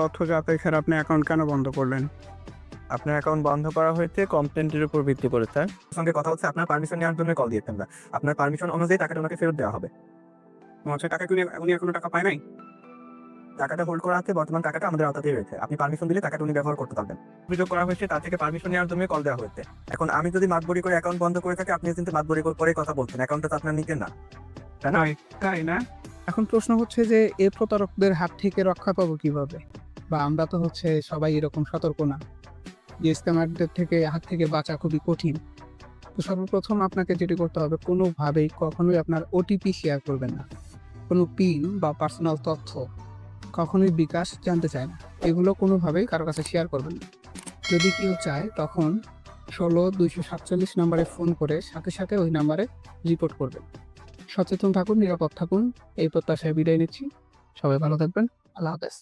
তথ্য যাচাই ছাড়া আপনি অ্যাকাউন্ট কেন বন্ধ করলেন? আপনার অ্যাকাউন্ট বন্ধ করা হয়েছে কমপ্লেন্টের উপর ভিত্তি করে, স্যার। সঙ্গে কথা হচ্ছে আপনার পারমিশন নেওয়ার জন্য কল দিয়েছেন না। আপনার পারমিশন অনুযায়ী টাকাটা ওনাকে ফেরত দেওয়া হবে। মনে হচ্ছে টাকা কি উনি এখনো টাকা পায় নাই? টাকাটা হোল্ড করা আছে, বর্তমান টাকাটা আমাদের আওতাতেই রয়েছে। আপনি পারমিশন দিলে টাকাটা উনি ব্যবহার করতে পারবেন। অভিযোগ করা হয়েছে তার থেকে পারমিশন নেওয়ার জন্য কল দেওয়া হয়েছে। এখন আমি যদি মাতবরি করে অ্যাকাউন্ট বন্ধ করে থাকি, আপনি কিন্তু মাতবরি করে কথা বলছেন। অ্যাকাউন্টটা তো আপনার নিজের না, তাই না? তাই না? এখন প্রশ্ন হচ্ছে যে এ প্রতারকদের হাত থেকে রক্ষা পাবো কিভাবে? বা আমরা তো হচ্ছে সবাই এরকম সতর্ক না। যে স্ক্যামারদের হাত থেকে বাঁচা খুবই কঠিন। তো সর্বপ্রথম আপনাকে যেটি করতে হবে, কোনোভাবেই কখনোই আপনার ওটিপি শেয়ার করবেন না। কোনো পিন বা পার্সোনাল তথ্য কখনোই বিকাশ জানতে চায় না। এগুলো কোনোভাবেই কারো কাছে শেয়ার করবেন না। যদি কেউ চায় তখন ১৬-২৪৭ নাম্বারে ফোন করে সাথে সাথে ওই নাম্বারে রিপোর্ট করবেন। সচেতন থাকুন, নিরাপদ থাকুন। এই প্রত্যাশায় বিদায় নিচ্ছি। সবাই ভালো থাকবেন। আল্লাহ হাফেজ।